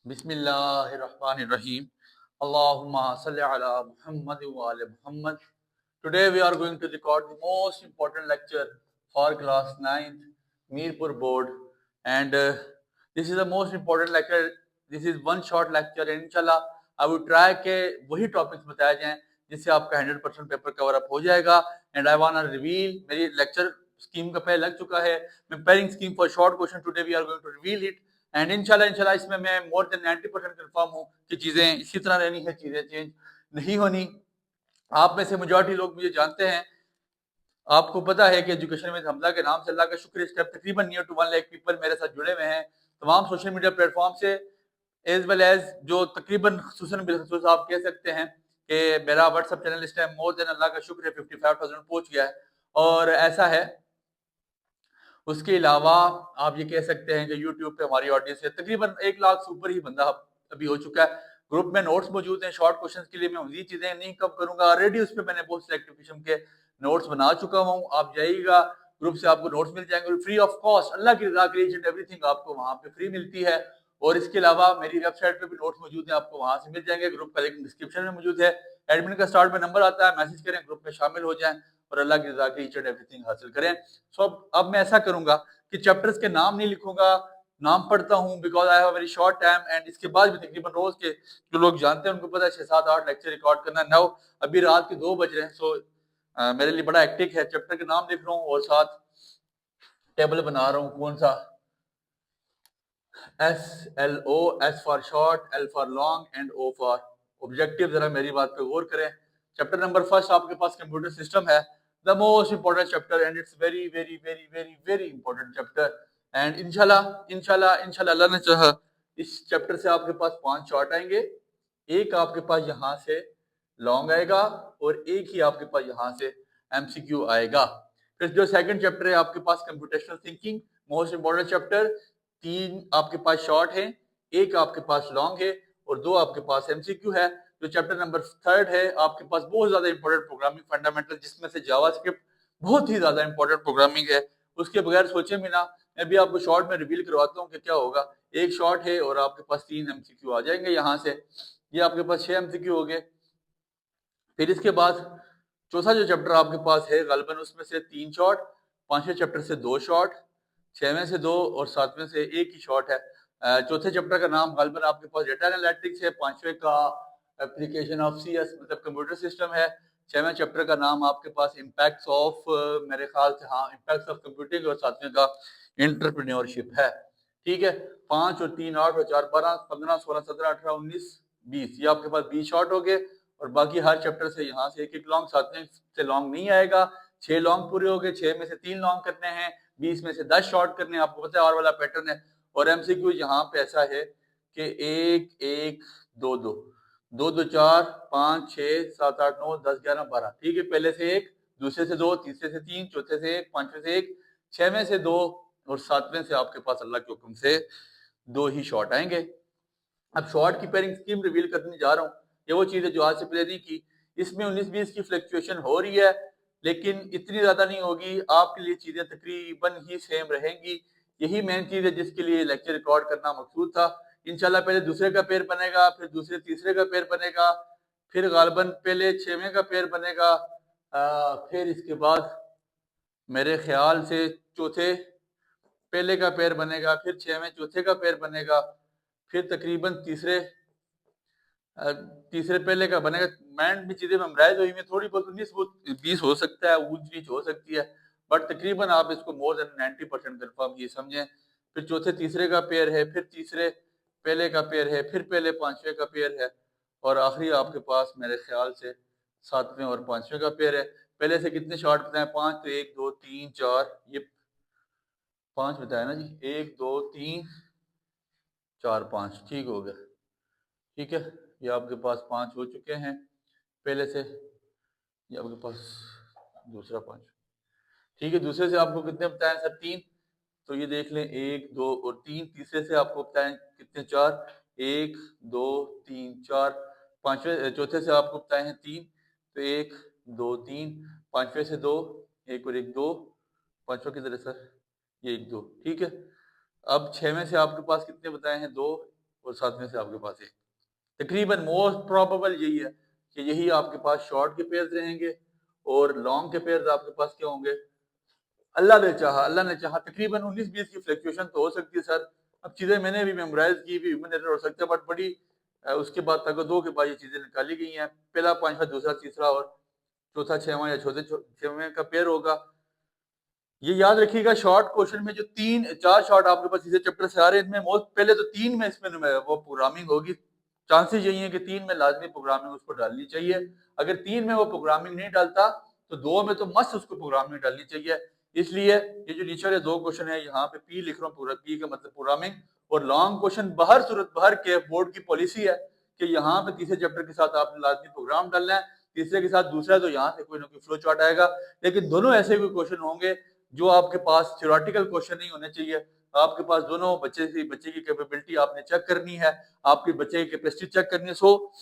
Bismillahirrahmanirrahim. Allahumma salli ala Muhammad wa ala Muhammad. Today we are going to record the most important lecture for class 9th Mirpur board, and this is the most important lecture. This is one short lecture and inshallah I will try के वही topics बताए जाएं जिससे आपका 100% paper cover up हो जाएगा. And I want to reveal मेरी lecture scheme का पहले लग चुका है. Preparing scheme for short question. Today we are going to reveal it and इंशाल्लाह इसमें मैं मोर देन 90% कंफर्म हूँ कि चीजें इसी तरह रहनी है, चीजें चेंज नहीं होनी. आप में से मेजॉरिटी लोग मुझे जानते हैं. आपको पता है कि एजुकेशन में हमला के नाम से अल्लाह का शुक्र इस टाइम तकरीबन नियर टू 1 लाख पीपल मेरे साथ जुड़े हुए हैं तमाम सोशल मीडिया प्लेटफॉर्म से, एज वेल एज जो तकरीबन खसूसन आप कह सकते हैं कि मेरा व्हाट्सएप चैनल इस टाइम मोर देन अल्लाह का शुक्र है 55,000 पहुंच गया है. और ऐसा है, उसके अलावा आप ये कह सकते हैं कि यूट्यूब पे हमारी ऑडियंस है तकरीबन 1 लाख से ऊपर ही बंदा अभी हो चुका है. ग्रुप में नोट्स मौजूद हैं शॉर्ट क्वेश्चंस के लिए. मैं ये चीजें नहीं कम करूंगा, ऑलरेडी उस पर मैंने बहुत सिलेक्टिव किस्म के नोट्स बना चुका हूँ. आप जाइएगा ग्रुप से, आपको नोट्स मिल जाएंगे फ्री ऑफ कॉस्ट. अल्लाह की रजा के लिए एवरीथिंग आपको वहां पे फ्री मिलती है. और इसके अलावा मेरी वेबसाइट पे भी नोट्स मौजूद हैं, आपको वहां से मिल जाएंगे. ग्रुप का लिंक डिस्क्रिप्शन में मौजूद है. एडमिन का स्टार्ट में नंबर आता है, मैसेज करें, ग्रुप में शामिल हो जाएं और अल्लाह की रजा के एवरीथिंग हासिल करें. सो अब मैं ऐसा करूंगा कि चैप्टर्स के नाम नहीं लिखूंगा, नाम पढ़ता हूँ because I have very short time. And इसके बाद भी तकरीबन रोज के जो लोग जानते हैं उनको पता है 6-7-8 लेक्चर रिकॉर्ड करना. नाउ अभी रात के 2 बज रहे हैं. सो मेरे लिए बड़ा एक्टिक है. चैप्टर के नाम लिख रहा हूँ और साथ टेबल बना रहा हूँ. कौन सा? SLO, S for short, L for long and O for objective. जरा मेरी बात पे गौर करें. चैप्टर नंबर फर्स्ट आपके पास कंप्यूटर सिस्टम है, the most important chapter and it's very very very very very important chapter. And इंशाल्लाह इंशाल्लाह इंशाल्लाह अल्लाह ने चाहा इस चैप्टर से आपके पास 5 शॉर्ट आएंगे. एक आपके पास यहाँ से लॉन्ग आएगा और एक ही आपके पास यहाँ से MCQ आएगा. फिर जो सेकंड चैप्टर है आपके पास computational thinking, most important chapter. 3 आपके पास शॉर्ट है, एक आपके पास लॉन्ग है और 2 आपके पास MCQ है. जो चैप्टर नंबर थर्ड है आपके पास बहुत ज्यादा इंपॉर्टेंट प्रोग्रामिंग फंडामेंटल, जिसमें से जावास्क्रिप्ट बहुत ही ज्यादा इंपॉर्टेंट प्रोग्रामिंग है. उसके बगैर सोचे भी ना. मैं भी आपको शॉर्ट में रिवील करवाता हूँ कि क्या होगा. एक शॉर्ट है और आपके पास 3 MCQ आ जाएंगे यहाँ से. ये आपके पास 6 MCQ हो गए. फिर इसके बाद चौथा जो चैप्टर आपके पास है गालिबन उसमें से 3 शॉर्ट, 5वें चैप्टर से 2 शॉर्ट, 6वें से 2 और 7वें से एक ही शॉर्ट है. चौथे चैप्टर का नाम गालिबन आपके पास डेटा एनालिटिक्स है, 5वें का एप्लीकेशन ऑफ CS मतलब कंप्यूटर सिस्टम है, 6वें चैप्टर का नाम आपके पास इम्पैक्ट्स ऑफ मेरे ख्याल से हाँ इम्पैक्ट्स ऑफ कंप्यूटिंग और 7वें का एंटरप्रेन्योरशिप है. ठीक है. 5 और 3 8 और 4 12 15 16 17 18 19 20, ये आपके पास 20 शॉर्ट हो गए. और बाकी हर चैप्टर से यहाँ से एक एक लॉन्ग, 7वें से लॉन्ग नहीं आएगा. 6 लॉन्ग पूरे हो गए, 6 में से 3 लॉन्ग करने हैं, 20 में से 10 शॉर्ट करने हैं. आपको पता है और वाला पैटर्न है. और MCQ यहाँ पे ऐसा है कि 1 1 2 2 2 2 4 5 6 7 8 9 10 11 12. ठीक है. पहले से 1, दूसरे से 2, तीसरे से 3, चौथे से 1, 5वें से 1, 6वें से 2 और 7वें से आपके पास अल्लाह के हुक्म से 2 ही शॉर्ट आएंगे. अब शॉर्ट की पेयरिंग स्कीम रिवील करने जा रहा हूँ. ये वो चीज है जो आज से पहले नहीं की. इसमें 19-20 की फ्लक्चुएशन हो रही है लेकिन इतनी ज्यादा नहीं होगी. आपके लिए चीजें तकरीबन ही सेम रहेंगी. यही मेन चीज है जिसके लिए लेक्चर रिकॉर्ड करना मकसूद था. इंशाल्लाह पहले दूसरे का पेयर बनेगा, फिर दूसरे तीसरे का पेयर बनेगा, फिर गालिबन पहले 6वें का पेयर बनेगा, फिर इसके बाद मेरे ख्याल से चौथे पहले का पेयर बनेगा, फिर 6वें चौथे का पेयर बनेगा, फिर तकरीबन तीसरे पहले का बनेगा. माइंड में चीजें मेमोराइज हुई में थोड़ी बहुत 19-20 हो सकता है, ऊंच नीच हो सकती है, बट तकरीबन आप इसको मोर देन 90% कंफर्म ये समझें. फिर चौथे तीसरे का पेयर है, फिर तीसरे पहले का पेयर है, फिर पहले 5वें का पेयर है और आखिरी आपके पास मेरे ख्याल से 7वें और 5वें का पेयर है. पहले से कितने शॉर्ट बताए? 5. तो 1 2 3 4, ये 5 बताया ना जी. 1 2 3 4 5 ठीक हो गया. ठीक है. ये आपके पास 5 हो चुके हैं पहले से. ये आपके पास दूसरा 5. ठीक है. दूसरे से आपको कितने बताए सर? 3. तो ये देख लें 1 2 और 3. तीसरे से आपको बताएं कितने? 4. 1 2 3 4. चौथे से आपको बताए हैं 3. तो 1 2 3. 5वें से 2, 1 और 1 2. 5वां किधर है सर? ये 1 2. ठीक है. अब 6वें से आपके पास कितने बताए हैं? 2. और 7 में से आपके पास 1। तकरीबन मोस्ट प्रोबेबल यही है कि यही आपके पास शॉर्ट के पेयर्स रहेंगे और लॉन्ग के पेयर्स आपके पास क्या होंगे, अल्लाह ने चाहा तकरीबन 19-20 की फ्लक्चुएशन तो हो सकती है सर। अब चीज़ें मैंने भी मेमोराइज की भी, ह्यूमन एरर हो सकता है, बट बड़ी उसके बाद तक 2 के बाद ये चीज़ें निकाली गई हैं। पहला 5वां, दूसरा तीसरा और चौथा 6वां या चौथे 6वें का पेयर होगा। ये याद रखिएगा शॉर्ट क्वेश्चन में जो 3-4 शॉर्ट आपके पास इस चैप्टर से आ रहे हैं, इनमें मोस्ट पहले तो 3 में इसमें वो प्रोग्रामिंग होगी। चांसेस यही है कि 3 में लाजमी प्रोग्रामिंग उसको डालनी चाहिए। अगर 3 में वो प्रोग्रामिंग नहीं डालता तो 2 में तो मस्त उसको प्रोग्रामिंग डालनी चाहिए। इसलिए ये जो नीचे वाले 2 क्वेश्चन है यहाँ पे पी लिख रहा हूँ, पूरा पी का मतलब प्रोग्रामिंग। और लॉन्ग क्वेश्चन बहर सूरत बहर के बोर्ड की पॉलिसी है कि यहाँ पे तीसरे चैप्टर के साथ आपने लाजमी प्रोग्राम डालना है, तीसरे के साथ दूसरा, तो यहाँ से कोई ना कोई फ्लो चार्ट आएगा। लेकिन दोनों ऐसे कोई क्वेश्चन होंगे जो आपके पास थ्योरेटिकल क्वेश्चन नहीं होने चाहिए। आपके पास दोनों बच्चे की कैपेबिलिटी आपने चेक करनी है, आपके बच्चे की कैपेसिटी चेक करनी है। सो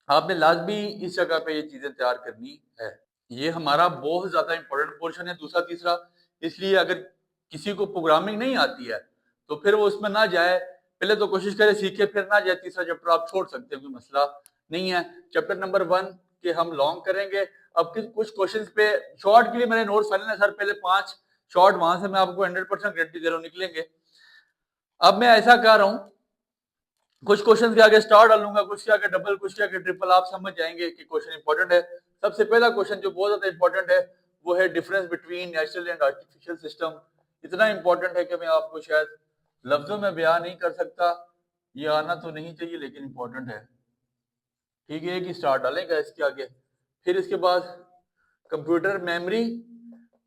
आपने लाजमी इस जगह पे ये चीजें तैयार करनी है। ये हमारा बहुत ज्यादा इंपॉर्टेंट पोर्शन है दूसरा तीसरा। इसलिए अगर किसी को प्रोग्रामिंग नहीं आती है तो फिर वो उसमें ना जाए, पहले तो कोशिश करे सीखे फिर ना जाए। तीसरा चैप्टर आप छोड़ सकते हैं, कोई मसला नहीं है। चैप्टर नंबर 1 के हम लॉन्ग करेंगे। अब कुछ क्वेश्चंस पे शॉर्ट के लिए मैंने नोट्स फाइनल है सर, पहले 5 शॉर्ट वहां से मैं आपको 100% गारंटी दे रहा हूँ निकलेंगे। अब मैं ऐसा कर रहा हूँ, कुछ क्वेश्चन के आगे स्टार डालूंगा, कुछ के आगे डबल, कुछ के आगे ट्रिपल, आप समझ जाएंगे कि क्वेश्चन इंपॉर्टेंट है। सबसे पहला क्वेश्चन जो बहुत ज्यादा इंपॉर्टेंट है वो है difference between natural and artificial system. इतना इंपॉर्टेंट है कि मैं आपको शायद लफ्जों में बयान नहीं कर सकता, ये आना तो नहीं चाहिए लेकिन इंपॉर्टेंट है। ठीक है, कि स्टार डालेगा इसके आगे। फिर इसके बाद कंप्यूटर मेमोरी,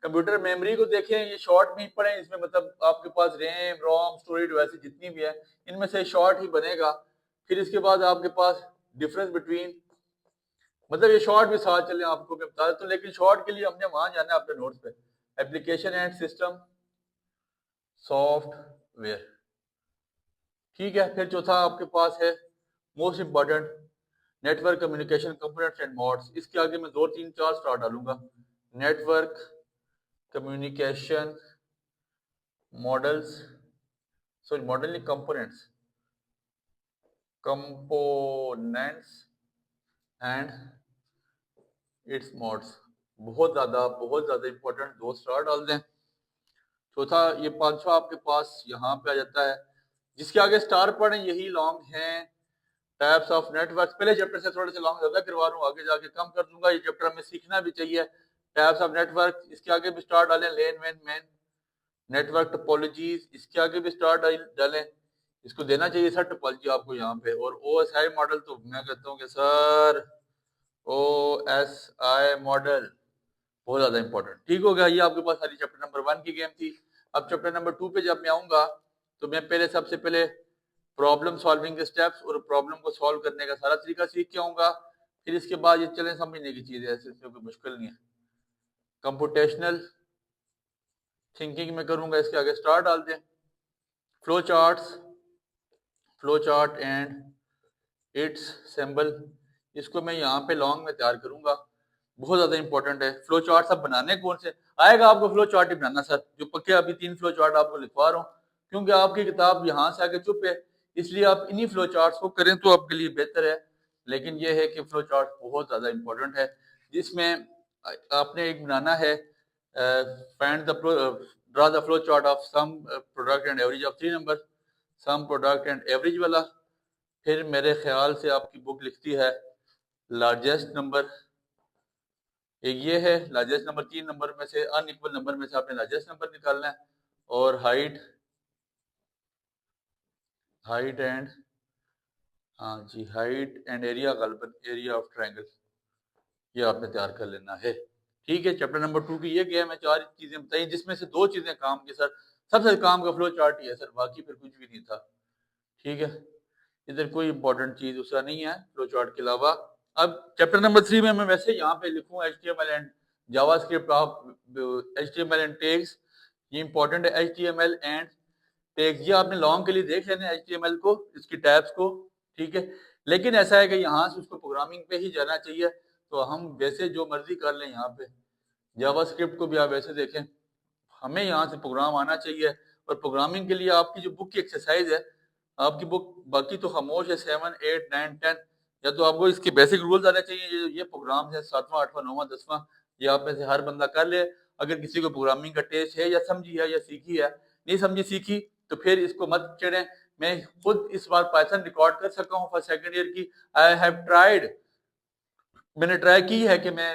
कंप्यूटर मेमोरी को देखें, ये शॉर्ट में ही पढ़े, इसमें मतलब आपके पास रैम रोम स्टोरेज वैसे जितनी भी है इनमें से शॉर्ट ही बनेगा। फिर इसके बाद आपके पास डिफरेंस बिटवीन, मतलब ये शॉर्ट भी साथ चले आपको मैं बता देता हूँ, लेकिन शॉर्ट के लिए हमने वहां जाना है अपने नोट्स पे। एप्लीकेशन एंड सिस्टम सॉफ्टवेयर, ठीक है। फिर चौथा आपके पास है most important network communication components and modes. इसके आगे मैं 2-3-4 स्टार डालूंगा। Network communication models, sorry model नहीं, components, components and its modes. बहुत ज्यादा इंपॉर्टेंट, 2 स्टार डाल दें। चौथा ये 5वां आपके पास यहाँ पे आ जाता है। जिसके आगे स्टार पढ़े यही लॉन्ग है। टाइप्स ऑफ नेटवर्क, पहले चैप्टर से थोड़े से लॉन्ग ज्यादा करवा रहा हूँ, आगे जाके कम कर दूंगा। ये चैप्टर हमें सीखना भी चाहिए। टाइप्स ऑफ नेटवर्क, इसके आगे भी स्टार डालें। लेन वेन मैन नेटवर्क टोपोलॉजीज, इसके आगे भी स्टार डालें। इसको देना चाहिए सर टोपोलॉजी आपको यहाँ पे। और ओएसआई मॉडल तो मैं कहता हूँ कि सर ओएसआई मॉडल बहुत ज्यादा इंपॉर्टेंट। ठीक हो गया, ये आपके पास सारी चैप्टर नंबर 1 की गेम थी। अब चैप्टर नंबर 2 पे जब मैं आऊंगा तो मैं पहले सबसे पहले प्रॉब्लम सॉल्विंग के स्टेप्स और प्रॉब्लम को सॉल्व करने का सारा तरीका सीख के आऊंगा। फिर इसके बाद ये चले समझने की चीज है, ऐसे कोई मुश्किल नहीं है। कंप्यूटेशनल थिंकिंग में करूंगा, इसके आगे स्टार डाल दें। Flow charts, flow chart and it's symbol, इसको मैं यहाँ पे लॉन्ग में तैयार करूंगा, बहुत ज्यादा इंपॉर्टेंट है। फ्लो चार्ट सब बनाने कौन से आएगा आपको, फ्लो चार्ट ही बनाना सर, जो पक्के अभी 3 फ्लो चार्ट आपको लिखवा रहा हूँ, क्योंकि आपकी किताब यहाँ से आगे चुप है, इसलिए आप इन्हीं फ्लो चार्ट्स को करें तो आपके लिए बेहतर है। लेकिन ये है कि फ्लो चार्ट बहुत ज्यादा इंपॉर्टेंट है, जिसमें आपने एक बनाना है find the draw the flow chart of sum product and average of 3 number, sum product and average वाला। फिर मेरे ख्याल से आपकी बुक लिखती है लार्जेस्ट नंबर, एक ये है लार्जेस्ट नंबर, 3 नंबर में से अनइक्वल नंबर में से आपने लार्जेस्ट नंबर निकालना है। और हाइट, हाइट एंड, हाँ जी, हाइट एंड एरिया, गालिबन एरिया ऑफ ट्रायंगल, ये आपने तैयार कर लेना है। ठीक है, चैप्टर नंबर 2 की ये गेम है, 4 चीजें बताई जिसमें से 2 चीजें काम की सर, सबसे काम का फ्लो चार्ट ही है सर, बाकी फिर कुछ भी नहीं था। ठीक है, इधर कोई इंपॉर्टेंट चीज दूसरा नहीं है फ्लो चार्ट के अलावा। अब चैप्टर नंबर 3 में मैं वैसे यहाँ पे लिखूँ HTML and JavaScript of HTML and tags, ये इंपॉर्टेंट है। HTML एंड टैग्स ये आपने लॉन्ग के लिए देख लेना है, HTML को, इसकी टैब्स को, ठीक है। लेकिन ऐसा है कि यहाँ से उसको प्रोग्रामिंग पे ही जाना चाहिए, तो हम वैसे जो मर्जी कर लें यहाँ पे। जावास्क्रिप्ट को भी आप वैसे देखें, हमें यहाँ से प्रोग्राम आना चाहिए। और प्रोग्रामिंग के लिए आपकी जो बुक की एक्सरसाइज है आपकी बुक बाकी तो खामोश है 7, 8, 9, 10। या तो आपको इसके बेसिक रूल्स आने चाहिए, ये प्रोग्राम है 7वां 8वां 9वां 10वां, ये आप में से हर बंदा कर ले। अगर किसी को प्रोग्रामिंग का टेस्ट है या समझी है या सीखी है, नहीं समझी सीखी तो फिर इसको मत चढ़ें। मैं खुद इस बार पाइथन रिकॉर्ड कर सका हूँ फर्स्ट सेकंड ईयर की। आई हैव ट्राइड, मैंने ट्राई की है कि मैं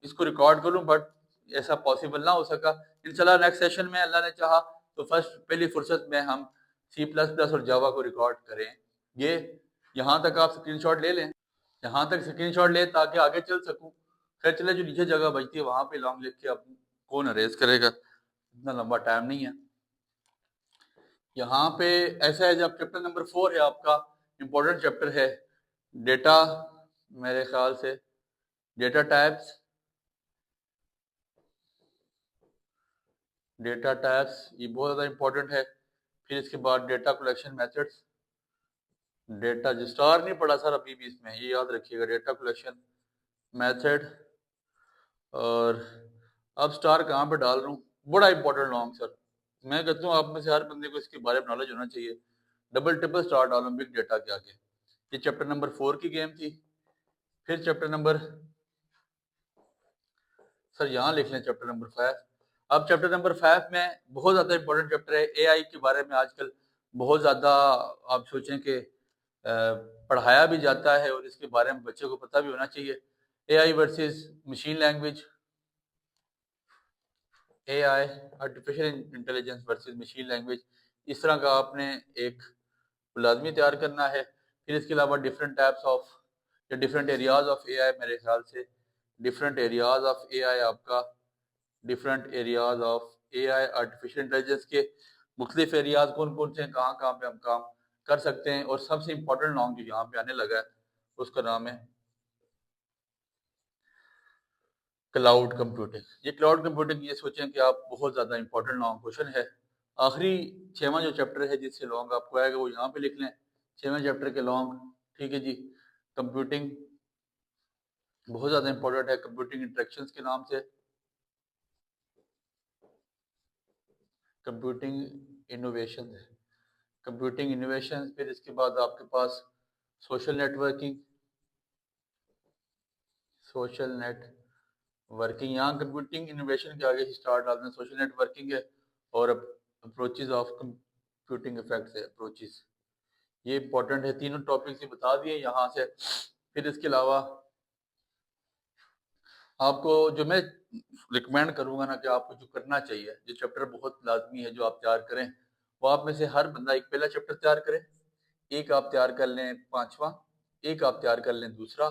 इसको रिकॉर्ड करूं, बट ऐसा पॉसिबल ना हो सका। इंशाल्लाह नेक्स्ट सेशन में अल्लाह ने चाहा तो फर्स्ट पहली फुर्सत में हम C++ और जावा को रिकॉर्ड करें। ये यहाँ तक आप स्क्रीनशॉट ले लें, यहाँ तक स्क्रीनशॉट लें ताकि आगे चल सकूं। खैर चले, जो नीचे जगह बचती है वहां पे लॉन्ग लिख के आप कौन अरेज करेगा, इतना लंबा टाइम नहीं है। यहाँ पे ऐसा है, जब चैप्टर नंबर 4 है आपका, इम्पोर्टेंट चैप्टर है डेटा, मेरे ख्याल से डेटा टाइप्स, डेटा टाइप्स ये बहुत ज़्यादा इंपॉर्टेंट है। फिर इसके बाद डेटा कलेक्शन मेथड्स, डेटा जो स्टार नहीं पढ़ा सर अभी भी इसमें, ये याद रखिएगा, डेटा कलेक्शन मेथड। और अब स्टार कहाँ पे डाल रहा हूँ, बड़ा इंपॉर्टेंट लॉन्ग सर, मैं कहता हूँ आप में से हर बंदे को इसके बारे में नॉलेज होना चाहिए। डबल ट्रिपल स्टार डालो बिग डेटा के आगे। ये चैप्टर नंबर 4 की गेम थी। फिर चैप्टर नंबर, सर यहाँ लिख लें चैप्टर नंबर 5। अब चैप्टर नंबर 5 में बहुत ज़्यादा इंपॉर्टेंट चैप्टर है, एआई के बारे में आजकल बहुत ज़्यादा आप सोचें कि पढ़ाया भी जाता है और इसके बारे में बच्चे को पता भी होना चाहिए। AI versus machine language, AI artificial intelligence versus machine language, इस तरह का आपने एक लाजमी तैयार करना है। फिर इसके अलावा डिफरेंट टाइप्स ऑफ या डिफरेंट एरियाज ऑफ एआई, मेरे ख्याल से डिफरेंट एरियाज ऑफ एआई आपका, different areas of AI artificial intelligence के मुख्तलिफ एरियाज कौन कौन से हैं, कहाँ कहाँ पे हम काम कर सकते हैं। और सबसे इम्पोर्टेंट लॉन्ग जो यहाँ पे आने लगा है उसका नाम है क्लाउड कंप्यूटिंग। ये क्लाउड कंप्यूटिंग, ये सोचें कि आप बहुत ज़्यादा इंपॉर्टेंट लॉन्ग क्वेश्चन है। आखिरी 6वां जो चैप्टर है जिससे लॉन्ग आपको आएगा वो यहाँ पे लिख लें, 6वें चैप्टर के लॉन्ग। ठीक है जी, कंप्यूटिंग बहुत ज़्यादा इंपॉर्टेंट है, कंप्यूटिंग इंटरेक्शंस के नाम से, कंप्यूटिंग इनोवेशन, कंप्यूटिंग इनोवेशन। फिर इसके बाद आपके पास सोशल नेटवर्किंग, सोशल नेटवर्किंग, यहाँ कंप्यूटिंग इनोवेशन के आगे ही स्टार डालना, सोशल नेटवर्किंग है। और अप्रोचेज ऑफ कंप्यूटिंग इफेक्ट्स है, अप्रोचेज, ये इंपॉर्टेंट है। तीनों टॉपिक्स ही बता दिए यहाँ से। फिर इसके अलावा आपको जो मैं रिकमेंड करूंगा ना कि आपको जो करना चाहिए, जो चैप्टर बहुत लाजमी है जो आप तैयार करें, वो आप में से हर बंदा एक पहला चैप्टर तैयार करें, एक आप तैयार कर लें 5वां, एक आप तैयार कर लें दूसरा,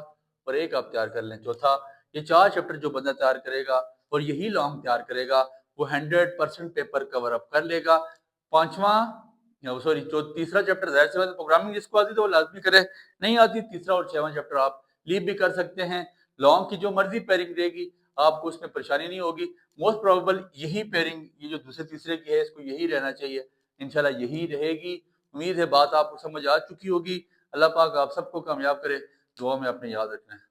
और एक आप तैयार कर लें चौथा। ये 4 चैप्टर जो बंदा तैयार करेगा और यही लॉन्ग तैयार करेगा, वो 100% पेपर कवर अप कर लेगा। 5वां सॉरी जो तीसरा चैप्टर, जाहिर सी बात है प्रोग्रामिंग जिसको आती तो वो लाजमी करे, नहीं आती तीसरा और 6वां चैप्टर आप लीव भी कर सकते हैं। लॉन्ग की जो मर्जी पेयरिंग रहेगी आपको उसमें परेशानी नहीं होगी। मोस्ट प्रोबेबल यही पेयरिंग, ये जो दूसरे तीसरे की है इसको यही रहना चाहिए, इंशाल्लाह यही रहेगी। उम्मीद है बात आपको समझ आ चुकी होगी। अल्लाह पाक आप सबको कामयाब करे। दुआ में अपने याद रखना है।